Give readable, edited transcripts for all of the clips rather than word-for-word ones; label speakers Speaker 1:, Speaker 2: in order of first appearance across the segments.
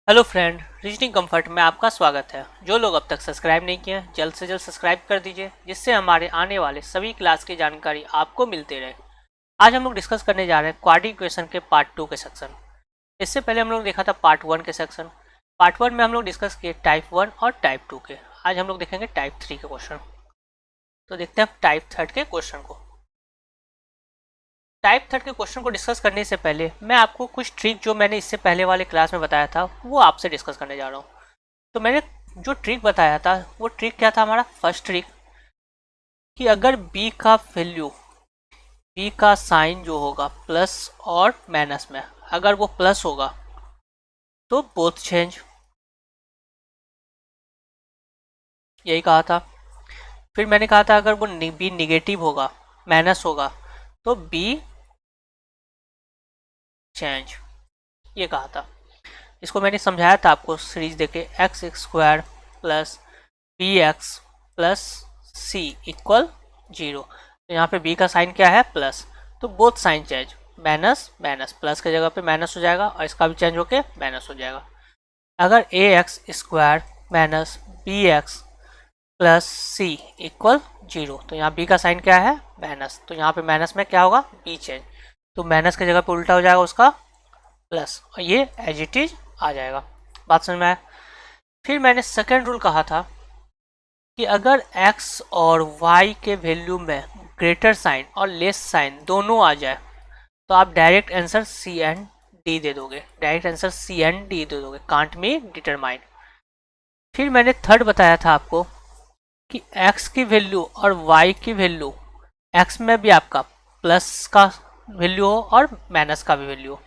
Speaker 1: Hello friend, reasoning comfort में आपका स्वागत है। जो लोग अब तक सब्सक्राइब नहीं किए हैं जल्द से जल्द सब्सक्राइब कर दीजिए, जिससे हमारे आने वाले सभी क्लास की जानकारी आपको मिलती रहे। आज हम लोग डिस्कस करने जा रहे हैं क्वाड्रेटिक इक्वेशन के पार्ट 2 के सेक्शन। इससे पहले हम लोग देखा था पार्ट 1 के सेक्शन। पार्ट 1 में हम लोग डिस्कस किए टाइप 1 और टाइप 2 के। आज हम लोग देखेंगे टाइप 3 के क्वेश्चन। तो देखते हैं टाइप 3 के क्वेश्चन को। टाइप 3 के क्वेश्चन को डिस्कस करने से पहले मैं आपको कुछ ट्रिक जो मैंने इससे पहले वाले क्लास में बताया था वो आपसे डिस्कस करने जा रहा हूँ। तो मैंने जो ट्रिक बताया था वो ट्रिक क्या था हमारा फर्स्ट ट्रिक, कि अगर b का वैल्यू, b का साइन जो होगा प्लस और माइनस में, अगर वो प्लस होगा तो बोथ चेंज, यही कहा था। फिर मैंने कहा था अगर वो b निगेटिव होगा, माइनस होगा, तो b चेंज, ये कहा था। इसको मैंने समझाया था आपको सीरीज देके, x square plus b x plus c equal 0। तो यहाँ पे b का साइन क्या है प्लस, तो both sign change, minus minus plus की जगह पे माइनस हो जाएगा और इसका भी चेंज होके माइनस हो जाएगा। अगर a x square minus b x plus c equal 0, तो यहाँ b का साइन क्या है माइनस, तो यहाँ पे माइनस में क्या होगा b चेंज, तो माइनस की जगह पे उल्टा हो जाएगा उसका प्लस, और ये एज इट इज आ जाएगा। बात समझ में आया। फिर मैंने सेकेंड रूल कहा था कि अगर x और y के वैल्यू में ग्रेटर साइन और लेस साइन दोनों आ जाए तो आप direct answer C and D दे दोगे, direct answer C and D दे दोगे, कांट मी डिटरमाइन। फिर मैंने थर्ड बताया था आपको कि x की वैल्यू और y की वैल्यू, x में भी आपका प्लस का वैल्यू हो और माइनस का भी वैल्यू हो,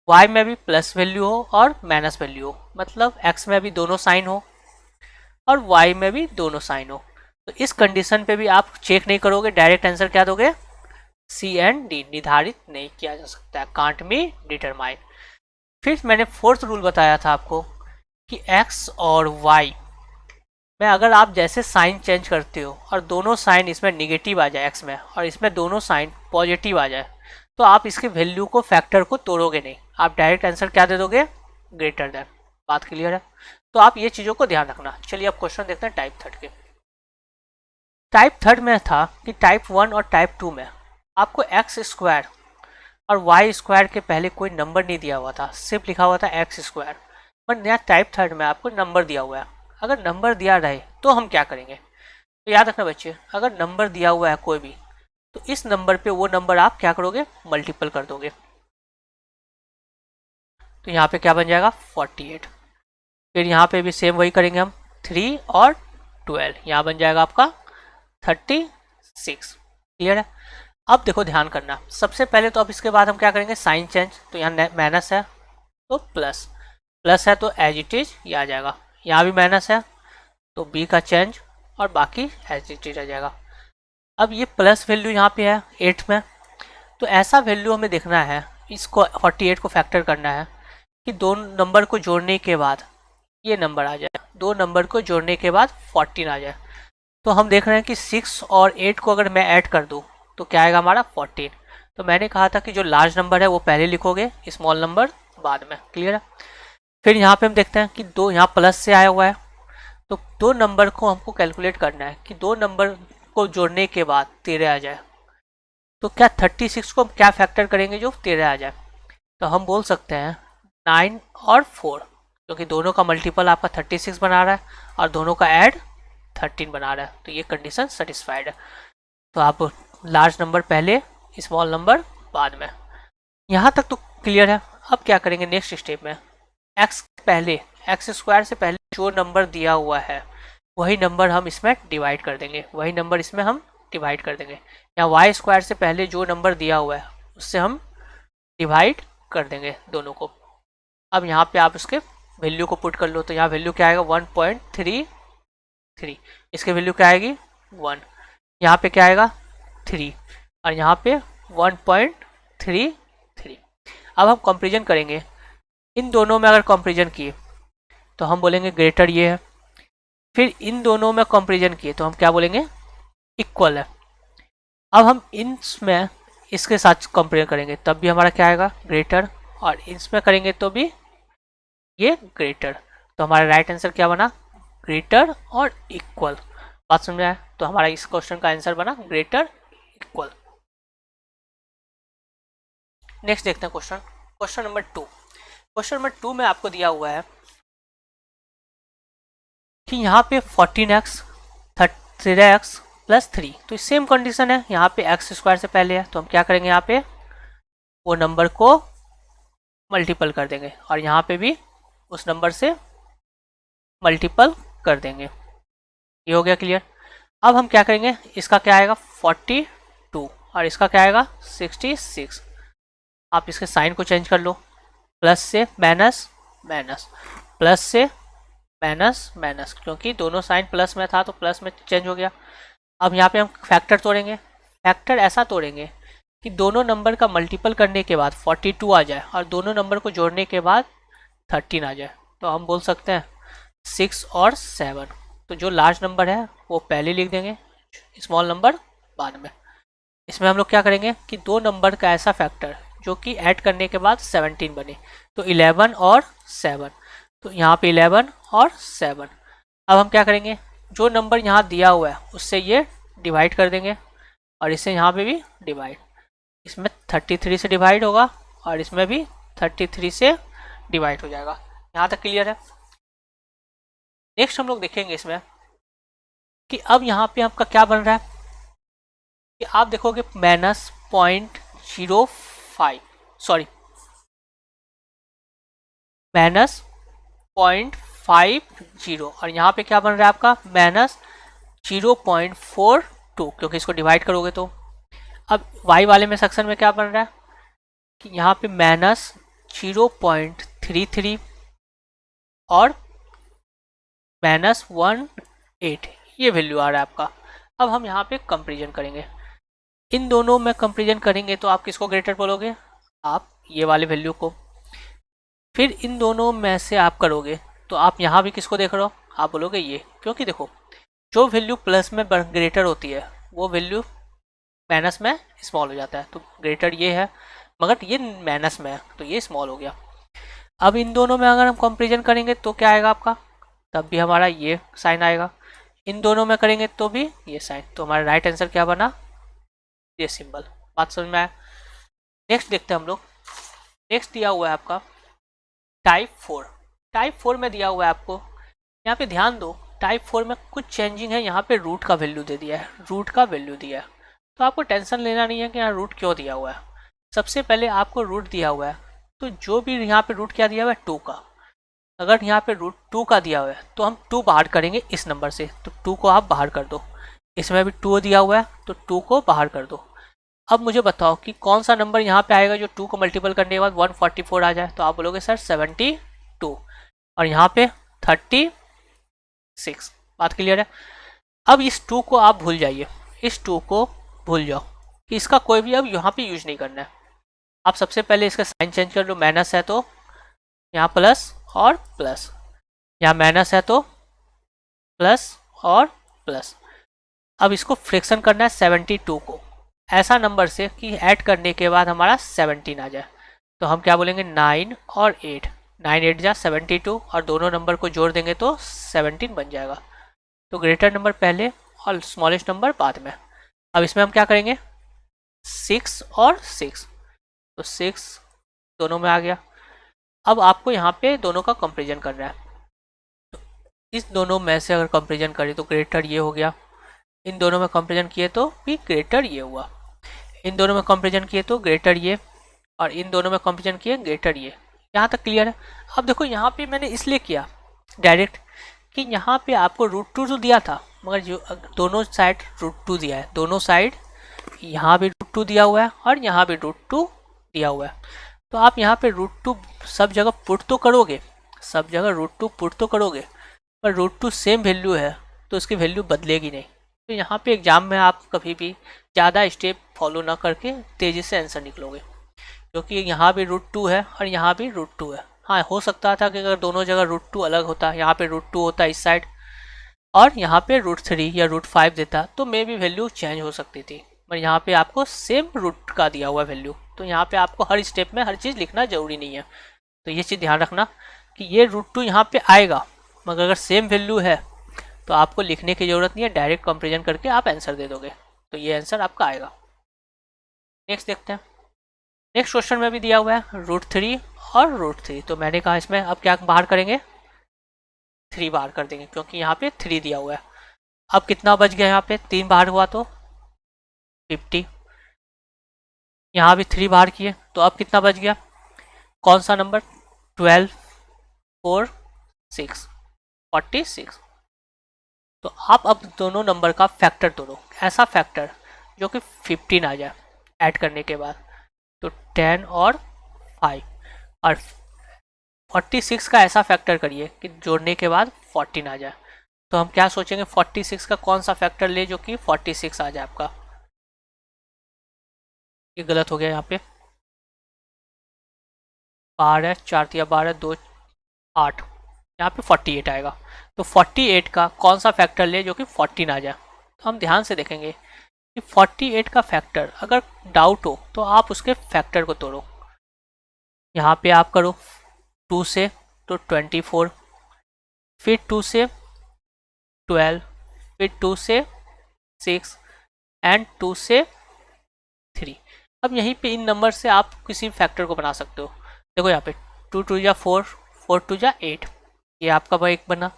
Speaker 1: y में भी प्लस वैल्यू हो और माइनस वैल्यू हो, मतलब x में भी दोनों साइन हो और y में भी दोनों साइन हो। तो इस कंडीशन पे भी आप चेक नहीं करोगे, डायरेक्ट आंसर क्या दोगे सी एंड डी, निर्धारित नहीं किया जा सकता है, कांट मी डिटरमाइन। फिर मैंने फोर्थ रूल बताया था आपको कि x और y में अगर आप जैसे साइन चेंज करते हो और दोनों साइन इसमें निगेटिव आ जाए x में और इसमें दोनों साइन पॉजिटिव आ जाए, तो आप इसके वैल्यू को, फैक्टर को तोड़ोगे नहीं, आप डायरेक्ट आंसर क्या दे दोगे ग्रेटर देन। बात क्लियर है। तो आप ये चीज़ों को ध्यान रखना। चलिए अब क्वेश्चन देखते हैं टाइप 3 के। टाइप 3 में था कि टाइप 1 और टाइप 2 में आपको एक्स स्क्वायर और वाई स्क्वायर के पहले कोई नंबर नहीं दिया हुआ था, सिर्फ लिखा हुआ था एक्स स्क्वायर। पर यहाँ टाइप 3 में आपको नंबर दिया हुआ है। अगर नंबर दिया रहे तो हम क्या करेंगे, तो याद रखना बच्चे, अगर नंबर दिया हुआ है कोई भी, तो इस नंबर पे वो नंबर आप क्या करोगे मल्टीपल कर दोगे। तो यहाँ पे क्या बन जाएगा 48। फिर यहाँ पे भी सेम वही करेंगे हम, 3 और 12, यहाँ बन जाएगा आपका 36। क्लियर है। अब देखो ध्यान करना, सबसे पहले तो अब इसके बाद हम क्या करेंगे साइन चेंज, तो यहाँ माइनस है तो प्लस, प्लस है तो एज इट इज ये आ जाएगा, यहाँ भी माइनस है तो b का चेंज और बाकी एज इट इज आ जाएगा। अब ये प्लस वैल्यू यहाँ पे है 8 में, तो ऐसा वैल्यू हमें देखना है, इसको 48 को फैक्टर करना है कि दो नंबर को जोड़ने के बाद ये नंबर आ जाए, दो नंबर को जोड़ने के बाद 14 आ जाए। तो हम देख रहे हैं कि 6 और 8 को अगर मैं ऐड कर दूं तो क्या आएगा हमारा 14। तो मैंने कहा था कि जो लार्ज नंबर है वो पहले लिखोगे, स्मॉल नंबर बाद में। क्लियर है। फिर यहाँ पे हम देखते हैं कि दो यहाँ प्लस से आया हुआ है, तो दो नंबर को हमको कैलकुलेट करना है कि दो नंबर को जोड़ने के बाद 13 आ जाए। तो क्या 36 को हम क्या फैक्टर करेंगे जो 13 आ जाए, तो हम बोल सकते हैं 9 और 4, क्योंकि दोनों का मल्टीपल आपका 36 बना रहा है और दोनों का ऐड 13 बना रहा है, तो ये कंडीशन सेटिस्फाइड है। तो आप लार्ज नंबर पहले, स्मॉल नंबर बाद में। यहाँ तक तो क्लियर है। अब क्या करेंगे नेक्स्ट स्टेप में, एक्स पहले, एक्स स्क्वायर से पहले जो नंबर दिया हुआ है वही नंबर हम इसमें डिवाइड कर देंगे, वही नंबर इसमें हम डिवाइड कर देंगे। या वाई स्क्वायर से पहले जो नंबर दिया हुआ है उससे हम डिवाइड कर देंगे दोनों को। अब यहाँ पे आप उसके वैल्यू को पुट कर लो, तो यहाँ वैल्यू क्या आएगा 1.33, इसके वैल्यू क्या आएगी 1, यहाँ पे क्या आएगा 3 और यहाँ पे 1.33। अब हम कंपेरिजन करेंगे इन दोनों में, अगर कंपेरिजन किए तो हम बोलेंगे ग्रेटर ये है, फिर इन दोनों में कंपेरिजन किए तो हम क्या बोलेंगे इक्वल है। अब हम इसमें इसके साथ कंपेयर करेंगे तब भी हमारा क्या आएगा ग्रेटर, और इसमें करेंगे तो भी ये ग्रेटर। तो हमारा राइट आंसर क्या बना, ग्रेटर और इक्वल। बात समझ में आया? तो हमारा इस क्वेश्चन का आंसर बना ग्रेटर इक्वल। नेक्स्ट देखते हैं question, question number 2। Question number 2 में आपको दिया हुआ है कि यहाँ पे 14x 13x प्लस 3, तो सेम कंडीशन है, यहाँ पे एक्स स्क्वायर से पहले है, तो हम क्या करेंगे, यहाँ पे वो नंबर को मल्टीपल कर देंगे और यहाँ पे भी उस नंबर से मल्टीपल कर देंगे। ये हो गया क्लियर। अब हम क्या करेंगे, इसका क्या आएगा 42 और इसका क्या आएगा 66। आप इसके साइन को चेंज कर लो, प्लस से माइनस माइनस, प्लस से माइनस माइनस, क्योंकि दोनों साइन प्लस में था तो प्लस में चेंज हो गया। अब यहाँ पे हम फैक्टर तोड़ेंगे, फैक्टर ऐसा तोड़ेंगे कि दोनों नंबर का मल्टीपल करने के बाद 42 आ जाए और दोनों नंबर को जोड़ने के बाद 13 आ जाए। तो हम बोल सकते हैं 6 और 7, तो जो लार्ज नंबर है वो पहले लिख देंगे, स्मॉल नंबर बाद में। इसमें हम लोग क्या करेंगे कि दो नंबर का ऐसा फैक्टर जो कि ऐड करने के बाद 17 बने, तो 11 और 7, तो यहाँ पे 11 और 7। अब हम क्या करेंगे, जो नंबर यहाँ दिया हुआ है उससे ये डिवाइड कर देंगे और इससे यहाँ पे भी डिवाइड, इसमें 33 से डिवाइड होगा और इसमें भी 33 से डिवाइड हो जाएगा। यहाँ तक क्लियर है। नेक्स्ट हम लोग देखेंगे इसमें कि अब यहाँ पे आपका क्या बन रहा है कि आप देखोगे -0.05, सॉरी -0.50 और यहाँ पे क्या बन रहा है आपका -0.42, क्योंकि इसको डिवाइड करोगे तो। अब y वाले में सेक्शन में क्या बन रहा है कि यहाँ पे -0.33 और -18, ये वैल्यू आ रहा है आपका। अब हम यहाँ पे कंपेरिजन करेंगे, इन दोनों में कंपेरिजन करेंगे तो आप किसको ग्रेटर बोलोगे, आप ये वाले वैल्यू को। फिर इन दोनों में से आप करोगे तो आप यहाँ भी किसको देख रहे हो, आप बोलोगे ये, क्योंकि देखो जो वैल्यू प्लस में ग्रेटर होती है वो वैल्यू माइनस में स्मॉल हो जाता है, तो ग्रेटर ये है मगर ये माइनस में है तो ये स्मॉल हो गया। अब इन दोनों में अगर हम कंपेरिजन करेंगे तो क्या आएगा आपका, तब भी हमारा ये साइन आएगा, इन दोनों में करेंगे तो भी ये साइन, तो हमारा राइट आंसर क्या बना, ये सिंबल। बात समझ में आया? नेक्स्ट देखते हैं हम लोग। नेक्स्ट दिया हुआ है आपका टाइप 4। टाइप 4 में दिया हुआ है आपको, यहाँ पे ध्यान दो, टाइप 4 में कुछ चेंजिंग है, यहाँ पे रूट का वैल्यू दे दिया है, रूट का वैल्यू दिया है, तो आपको टेंशन लेना नहीं है कि यहाँ रूट क्यों दिया हुआ है। सबसे पहले आपको रूट दिया हुआ है, तो जो भी यहाँ पे रूट क्या दिया हुआ है 2 का, अगर यहाँ पे रूट 2 का दिया हुआ है तो हम 2 बाहर करेंगे इस नंबर से, तो 2 को आप बाहर कर दो। इसमें भी 2 दिया हुआ है तो 2 को बाहर कर दो। अब मुझे बताओ कि कौन सा नंबर यहाँ पे आएगा जो 2 को मल्टीपल करने के बाद 144 आ जाए, तो आप बोलोगे सर 72 और यहाँ पे 36। बात क्लियर है? अब इस 2 को आप भूल जाइए, इस 2 को भूल जाओ कि इसका कोई भी अब यहाँ पे यूज नहीं करना है। आप सबसे पहले इसका साइन चेंज कर लो, माइनस है तो यहाँ प्लस और प्लस, यहाँ माइनस है तो प्लस और प्लस। अब इसको फ्रैक्शन करना है 72 को ऐसा नंबर से कि ऐड करने के बाद हमारा 17 आ जाए, तो हम क्या बोलेंगे 9 और 8, 9 8 जा 72 और दोनों नंबर को जोड़ देंगे तो 17 बन जाएगा। तो ग्रेटर नंबर पहले और स्मॉलेस्ट नंबर बाद में। अब इसमें हम क्या करेंगे 6 और 6, तो 6 दोनों में आ गया। अब आपको यहाँ पे दोनों का कंपेरिजन करना है, तो इस दोनों में से अगर कंपेरिजन करें तो ग्रेटर ये हो गया, इन दोनों में कंपेरिजन किए तो भी ग्रेटर ये हुआ, इन दोनों में कंपेरिजन किए तो ग्रेटर ये, और इन दोनों में कंपेरिजन किए ग्रेटर ये। यहाँ तक क्लियर है? अब देखो यहाँ पे मैंने इसलिए किया डायरेक्ट कि यहाँ पे आपको √2 तो दिया था, मगर जो दोनों साइड √2 दिया है, दोनों साइड यहाँ भी √2 दिया हुआ है और यहाँ भी √2 दिया हुआ है, तो आप यहाँ पे √2 सब जगह पुट तो करोगे, सब जगह √2 पुट तो करोगे, पर √2 सेम वैल्यू है तो उसकी वैल्यू बदलेगी नहीं। तो यहाँ पे एग्जाम में आप कभी भी ज़्यादा स्टेप फॉलो ना करके तेज़ी से आंसर निकलोगे, क्योंकि यहाँ भी √2 है और यहाँ भी √2 है। हाँ, हो सकता था कि अगर दोनों जगह √2 अलग होता, यहाँ पे √2 होता इस साइड और यहाँ पे √3 या √5 देता, तो मे भी वैल्यू चेंज हो सकती थी, पर यहाँ पे आपको सेम रूट का दिया हुआ वैल्यू, तो यहाँ पे आपको हर स्टेप में हर चीज़ लिखना जरूरी नहीं है, तो ये चीज़ ध्यान रखना। कि ये √2 यहाँ पे आएगा, मगर अगर सेम वैल्यू है तो आपको लिखने की ज़रूरत नहीं है, डायरेक्ट कंपेरिजन करके आप आंसर दे दोगे, तो ये आंसर आपका आएगा। नेक्स्ट देखते हैं। नेक्स्ट क्वेश्चन में भी दिया हुआ है √3 और √3, तो मैंने कहा इसमें अब क्या बाहर करेंगे, 3 बाहर कर देंगे, क्योंकि यहाँ पे 3 दिया हुआ है। अब कितना बच गया, यहाँ पे 3 बाहर हुआ तो 50, यहाँ भी 3 बाहर किए तो अब कितना बच गया, कौन सा नंबर, 12 4 6 46। तो आप अब दोनों नंबर का फैक्टर तोड़ो, ऐसा फैक्टर जो कि 15 आ जाए ऐड करने के बाद, तो 10 और 5, और 46 का ऐसा फैक्टर करिए कि जोड़ने के बाद 14 आ जाए। तो हम क्या सोचेंगे, 46 का कौन सा फैक्टर ले जो कि 46 आ जाए आपका, ये गलत हो गया, यहाँ पे 12 4 या 12 2 8, यहाँ पे 48 आएगा। तो 48 का कौन सा फैक्टर ले जो कि 14 आ जाए। तो हम ध्यान से देखेंगे कि 48 का फैक्टर अगर डाउट हो तो आप उसके फैक्टर को तोड़ो, यहाँ पे आप करो 2 से तो 24, फिर 2 से 12, फिर 2 से 6 एंड 2 से 3। अब यहीं पे इन नंबर से आप किसी फैक्टर को बना सकते हो। देखो यहाँ पे 2 2 जा 4, 4 2 जा 8, ये आपका भाई एक बना,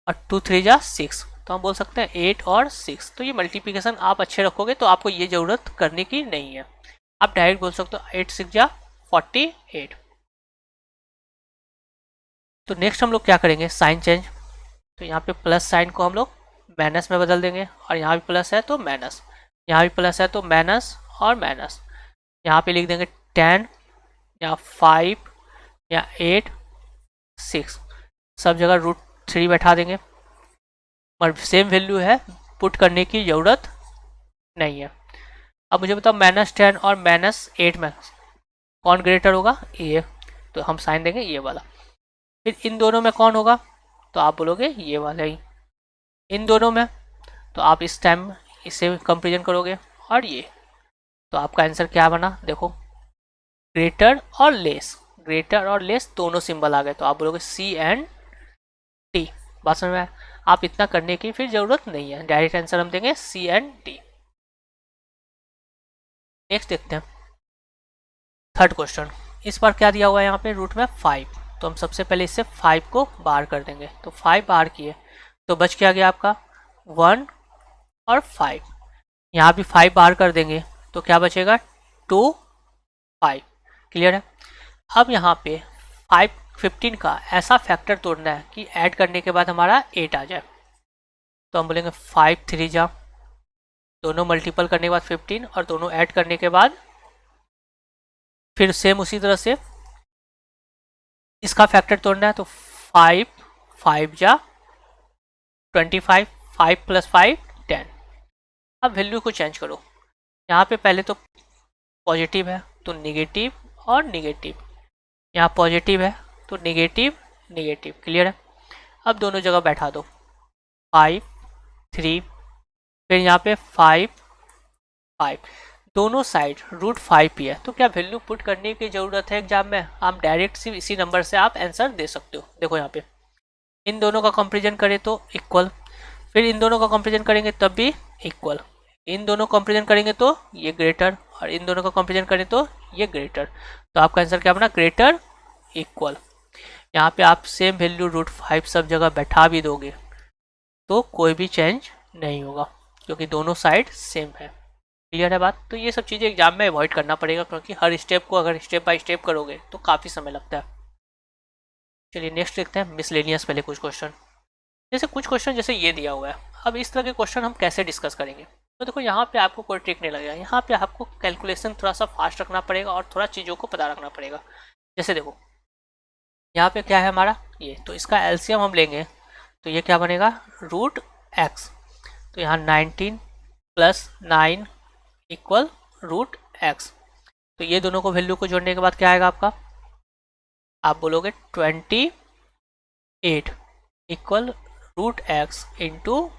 Speaker 1: और 2 3 जा 6, तो हम बोल सकते हैं 8 और 6। तो ये मल्टीप्लिकेशन आप अच्छे रखोगे तो आपको ये ज़रूरत करने की नहीं है, आप डायरेक्ट बोल सकते हो 8 6 जा 48। तो नेक्स्ट हम लोग क्या करेंगे, साइन चेंज। तो यहाँ पे प्लस साइन को हम लोग माइनस में बदल देंगे, और यहाँ भी प्लस है तो माइनस, यहाँ भी प्लस है तो माइनस और माइनस। यहाँ पे लिख देंगे 10 या 5 या 8 6, सब जगह √3 बैठा देंगे, और सेम वैल्यू है, पुट करने की ज़रूरत नहीं है। अब मुझे बताओ -10 और -8 में कौन ग्रेटर होगा, ये, तो हम साइन देंगे ये वाला। फिर इन दोनों में कौन होगा, तो आप बोलोगे ये वाला ही। इन दोनों में तो आप इस टाइम इसे कंपेरिजन करोगे, और ये, तो आपका आंसर क्या बना, देखो ग्रेटर और लेस, ग्रेटर और लेस दोनों सिंबल आ गए, तो आप बोलोगे C एंड D। बात समझ में आया? आप इतना करने की फिर जरूरत नहीं है, डायरेक्ट आंसर हम देंगे C एंड D। नेक्स्ट देखते हैं थर्ड क्वेश्चन। इस बार क्या दिया हुआ है यहाँ पे, रूट में 5, तो हम सबसे पहले इससे 5 को बाहर कर देंगे, तो 5 बाहर किए तो बच क्या गया आपका 1 और 5, यहाँ भी 5 बाहर कर देंगे तो क्या बचेगा 2 5। क्लियर है? अब यहाँ पे 15 का ऐसा फैक्टर तोड़ना है कि ऐड करने के बाद हमारा 8 आ जाए, तो हम बोलेंगे 5 3 जा, दोनों मल्टीपल करने के बाद 15 और दोनों ऐड करने के बाद फिर सेम उसी तरह से इसका फैक्टर तोड़ना है, तो 5 5 जा 25, 5 + 5 10। अब वैल्यू को चेंज करो, यहाँ पे पहले तो पॉजिटिव है तो निगेटिव और निगेटिव, यहाँ पॉजिटिव है तो निगेटिव निगेटिव। क्लियर है? अब दोनों जगह बैठा दो 5 3, फिर यहाँ पे 5 5, दोनों साइड √5 ही है, तो क्या वैल्यू पुट करने की ज़रूरत है एग्जाम में, आप डायरेक्ट सिर्फ इसी नंबर से आप आंसर दे सकते हो। देखो यहाँ पे इन दोनों का कंपेरिजन करें तो इक्वल, फिर इन दोनों का कंपेरिजन करेंगे तब भी इक्वल, इन दोनों कंपेरिजन करेंगे तो ये ग्रेटर, और इन दोनों का कंपेरिजन करें तो ये ग्रेटर, तो आपका आंसर क्या बना, ग्रेटर इक्वल। यहाँ पे आप सेम वैल्यू √5 सब जगह बैठा भी दोगे तो कोई भी चेंज नहीं होगा, क्योंकि दोनों साइड सेम है। क्लियर है बात? तो ये सब चीज़ें एग्जाम में अवॉइड करना पड़ेगा, क्योंकि हर स्टेप को अगर स्टेप बाय स्टेप करोगे तो काफ़ी समय लगता है। चलिए नेक्स्ट देखते हैं मिसलेनियस, पहले कुछ क्वेश्चन। जैसे कुछ क्वेश्चन जैसे ये दिया हुआ है, अब इस तरह के क्वेश्चन हम कैसे डिस्कस करेंगे, तो देखो यहाँ पे आपको कोई ट्रिक नहीं लगेगा, यहाँ पे आपको कैलकुलेशन थोड़ा सा फास्ट रखना पड़ेगा और थोड़ा चीज़ों को पता रखना पड़ेगा। जैसे देखो यहाँ पे क्या है हमारा ये, तो इसका एलसीएम हम लेंगे तो ये क्या बनेगा √x, तो यहाँ 19 + 9 = √x, तो ये दोनों को वैल्यू को जोड़ने के बाद क्या आएगा आपका, आप बोलोगे 28 = √x ×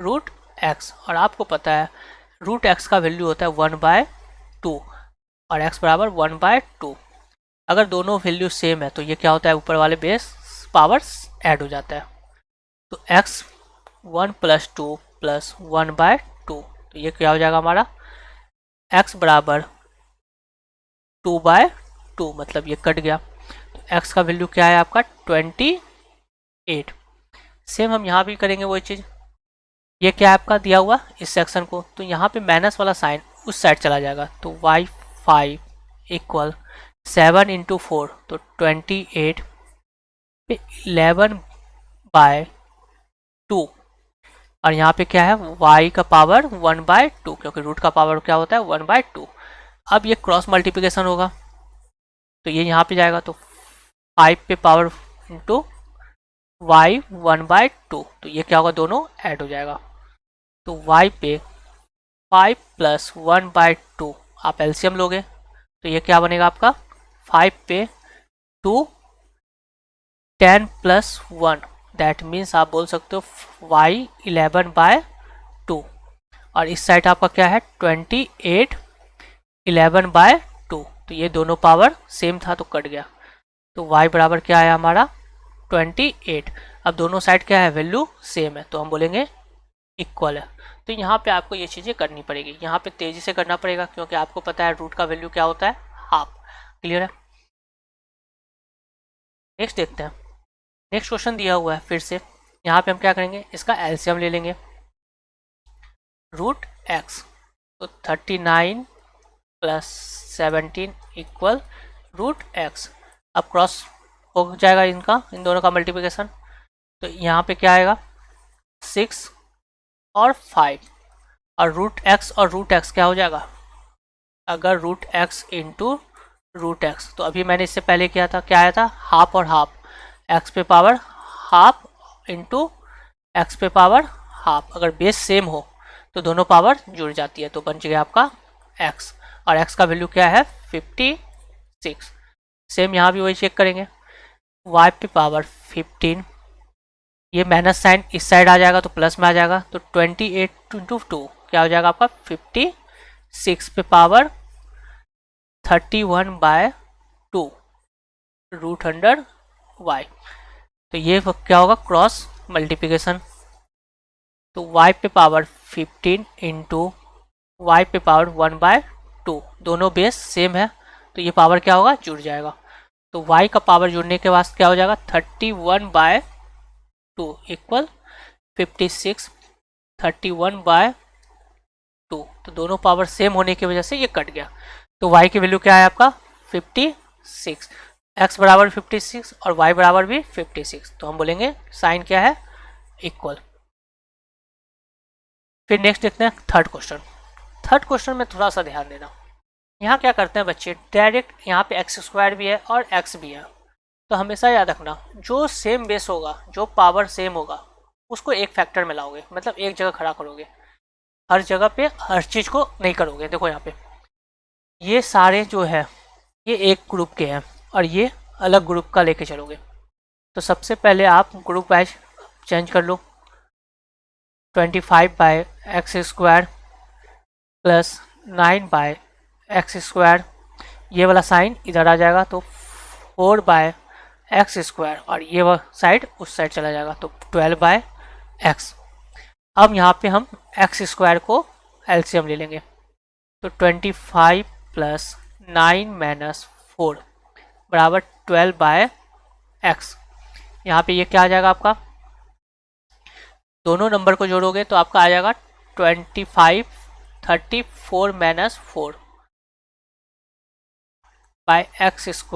Speaker 1: √x, और आपको पता है √x का वैल्यू होता है 1/2 और x बराबर 1/2। अगर दोनों वैल्यू सेम है तो ये क्या होता है, ऊपर वाले बेस पावर्स ऐड हो जाता है। तो x 1 + 2 + 1/2, तो ये क्या हो जाएगा हमारा x बराबर 2/2, मतलब ये कट गया। तो x का वैल्यू क्या है आपका 28। सेम हम यहाँ भी करेंगे वही चीज़। ये क्या है आपका दिया हुआ इस सेक्शन को, तो यहाँ पे माइनस वाला साइन उस साइड चला जाएगा। तो y5 = 7 × 4, तो 28 पे 11/2, और यहाँ पे क्या है y का पावर 1/2, क्योंकि रूट का पावर क्या होता है 1/2। अब ये क्रॉस मल्टीप्लिकेशन होगा, तो ये यहाँ पे जाएगा, तो 5 पे पावर इंटू y 1/2, तो ये क्या होगा दोनों ऐड हो जाएगा। तो y पे 5 + 1/2 आप एलसीएम लोगे, तो ये क्या बनेगा आपका 5 पे 2 10 + 1, दैट मीन्स आप बोल सकते हो y 11/2, और इस साइड आपका क्या है 28 11/2, तो ये दोनों पावर सेम था तो कट गया। तो y बराबर क्या है हमारा 28। अब दोनों साइड क्या है वैल्यू सेम है, तो हम बोलेंगे इक्वल है। तो यहाँ पे आपको ये चीज़ें करनी पड़ेगी, यहाँ पे तेज़ी से करना पड़ेगा क्योंकि आपको पता है रूट का वैल्यू क्या होता है हाफ। क्लियर है। नेक्स्ट देखते हैं। नेक्स्ट क्वेश्चन दिया हुआ है फिर से, यहाँ पे हम क्या करेंगे इसका एलसीएम ले लेंगे। √x, तो 39 + 17 = √x। अब क्रॉस हो जाएगा इनका, इन दोनों का मल्टीप्लिकेशन, तो यहाँ पे क्या आएगा 6 और 5, और √x और √x क्या हो जाएगा, अगर √x × √x, तो अभी मैंने इससे पहले किया था क्या आया था हाफ और हाफ, x पे पावर हाफ इंटू x पे पावर हाफ, अगर बेस सेम हो तो दोनों पावर जुड़ जाती है, तो बन गया आपका x, और x का वैल्यू क्या है 56। सेम यहाँ भी वही चेक करेंगे, y पे पावर 15, ये माइनस साइन इस साइड आ जाएगा तो प्लस में आ जाएगा, तो 28 × 2 क्या हो जाएगा आपका 56 पे पावर 31/2 √100y, तो ये क्या होगा क्रॉस मल्टीप्लिकेशन। तो y पे पावर 15 × y पे पावर 1/2, दोनों बेस सेम है तो ये पावर क्या होगा जुड़ जाएगा। तो y का पावर जुड़ने के बाद क्या हो जाएगा 31/2 = 56, 31/2, तो दोनों पावर सेम होने की वजह से ये कट गया। तो y की वैल्यू क्या है आपका 56, x बराबर 56 और y बराबर भी 56, तो हम बोलेंगे साइन क्या है इक्वल। फिर नेक्स्ट देखते हैं थर्ड क्वेश्चन। थर्ड क्वेश्चन में थोड़ा सा ध्यान देना, यहाँ क्या करते हैं बच्चे डायरेक्ट यहाँ पे x² भी है और x भी है, तो हमेशा याद रखना जो सेम बेस होगा जो पावर सेम होगा उसको एक फैक्टर में लाओगे, मतलब एक जगह खड़ा करोगे, हर जगह पे हर चीज़ को नहीं करोगे। देखो यहाँ पे ये सारे जो है ये एक ग्रुप के हैं और ये अलग ग्रुप का लेके चलोगे, तो सबसे पहले आप ग्रुप वाइज चेंज कर लो। 25/x² + 9/x², ये वाला साइन इधर आ जाएगा तो 4/x², और ये वाला साइड उस साइड चला जाएगा तो 12/x। अब यहाँ पे हम x² को एलसीएम ले लेंगे, तो 25 + 9 - 4 बराबर 12/x। यहाँ पे ये क्या आ जाएगा आपका, दोनों नंबर को जोड़ोगे तो आपका आ जाएगा 25 34 - 4 बाय x² =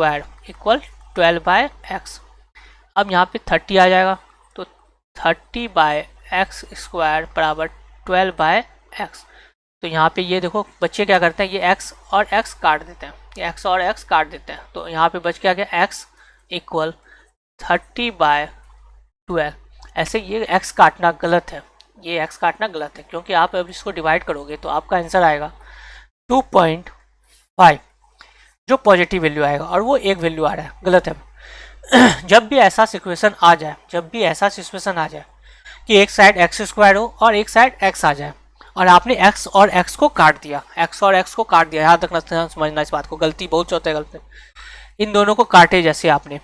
Speaker 1: 12/x। अब यहाँ पे 30 आ जाएगा तो 30/x² बराबर 12/x। तो यहाँ पे ये देखो बच्चे क्या करते हैं, ये x और x काट देते हैं, ये x और x काट देते हैं, तो यहाँ पे बच क्या गया x = 30/12। ऐसे ये x काटना गलत है, ये x काटना गलत है, क्योंकि आप अब इसको डिवाइड करोगे तो आपका आंसर आएगा 2.5, जो पॉजिटिव वैल्यू आएगा, और वो एक वैल्यू आ रहा है, गलत है। जब भी ऐसा सिचुएशन आ जाए, कि एक साइड x² हो और एक साइड x आ जाए और आपने x और x को काट दिया, याद रखना समझना इस बात को, गलती बहुत होता है, इन दोनों को काटे जैसे आपने,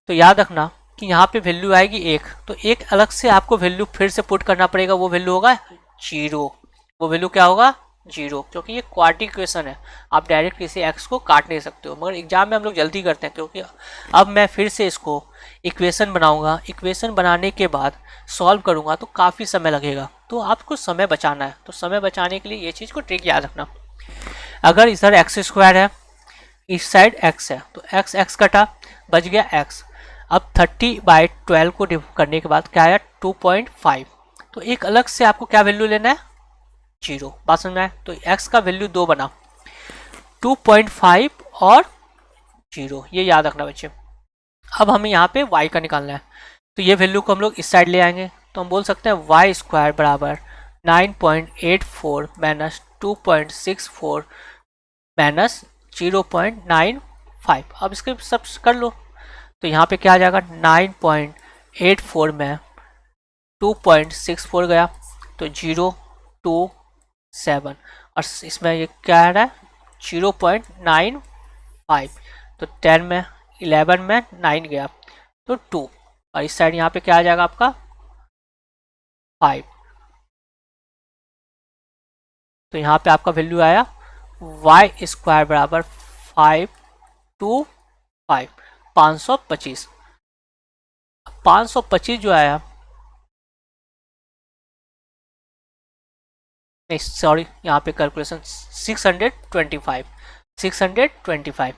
Speaker 1: तो याद रखना कि यहाँ पे वैल्यू आएगी 1, तो एक अलग से आपको वैल्यू फिर से पुट करना पड़ेगा, वो वैल्यू होगा 0। वो वैल्यू क्या होगा 0, क्योंकि ये क्वाड्रेटिक इक्वेशन है, आप डायरेक्ट किसी एक्स को काट नहीं सकते हो। मगर एग्जाम में हम लोग जल्दी करते हैं, क्योंकि अब मैं फिर से इसको इक्वेशन बनाऊंगा, इक्वेशन बनाने के बाद सॉल्व करूंगा तो काफ़ी समय लगेगा, तो आपको समय बचाना है। तो समय बचाने के लिए ये चीज़ को ट्रिक याद रखना। अगर इधर एक्स स्क्वायर है, इस साइड x है, तो x x कटा, बच गया x। अब 30/12 को डिवाइड करने के बाद क्या आया 2.5, तो एक अलग से आपको क्या वैल्यू लेना है 0। बात समझ में आए? तो x का वैल्यू 2 बना, 2.5 और 0, ये याद रखना बच्चे। अब हमें यहाँ पे y का निकालना है, तो ये वैल्यू को हम लोग इस साइड ले आएंगे, तो हम बोल सकते हैं वाई स्क्वायर बराबर 9.84 माइनस 2.64 माइनस 0.95। अब इसके सब कर लो, तो यहाँ पे क्या आ जाएगा 9.84 में 2.64 गया तो 0.27, और इसमें ये क्या आ रहा है 0.95, तो 10 में 11 में 9 गया तो 2, और इस साइड यहाँ पे क्या आ जाएगा आपका 5, तो यहाँ पे आपका वैल्यू आया वाई स्क्वायर बराबर 525, 525। 525 जो आया, नहीं सॉरी, यहाँ पे कैलकुलेशन 625, 625।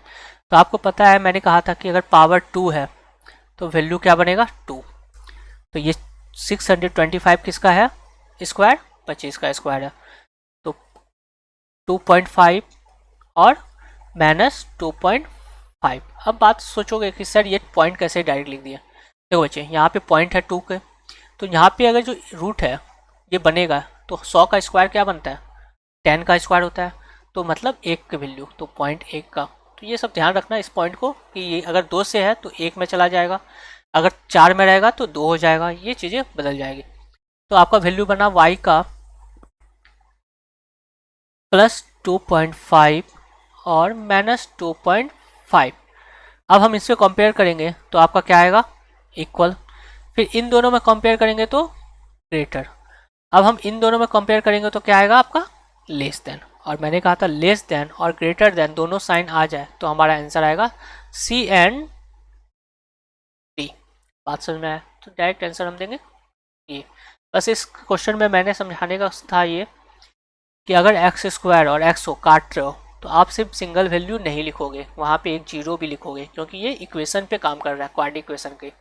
Speaker 1: तो आपको पता है मैंने कहा था कि अगर पावर 2 है तो वैल्यू क्या बनेगा 2, तो ये 625 किसका है स्क्वायर, 25 का स्क्वायर है, तो 2.5 और माइनस 2.5। अब बात सोचोगे कि सर ये पॉइंट कैसे डायरेक्ट लिख दिया। देखो बच्चे, यहाँ पे पॉइंट है 2 के, तो यहाँ पे अगर जो रूट है ये बनेगा तो 100 का स्क्वायर क्या बनता है 10 का स्क्वायर होता है, तो मतलब 1 की वैल्यू, तो 0.1 का। तो ये सब ध्यान रखना इस पॉइंट को कि ये अगर 2 से है तो 1 में चला जाएगा, अगर 4 में रहेगा तो 2 हो जाएगा, ये चीज़ें बदल जाएगी। तो आपका वैल्यू बना y का प्लस 2.5 और माइनस 2.5। अब हम इससे कंपेयर करेंगे तो आपका क्या आएगा इक्वल, फिर इन दोनों में कंपेयर करेंगे तो ग्रेटर। अब हम इन दोनों में कंपेयर करेंगे तो क्या आएगा आपका लेस देन, और मैंने कहा था लेस देन और ग्रेटर देन दोनों साइन आ जाए तो हमारा आंसर आएगा सी एंड डी। बात समझ में आया? तो डायरेक्ट आंसर हम देंगे ये। बस इस क्वेश्चन में मैंने समझाने का था ये कि अगर एक्स स्क्वायर और एक्स को काट रहे हो तो आप सिर्फ सिंगल वैल्यू नहीं लिखोगे, वहाँ पे एक जीरो भी लिखोगे, क्योंकि ये इक्वेशन पे काम कर रहा है, क्वाड्रेटिक इक्वेशन के।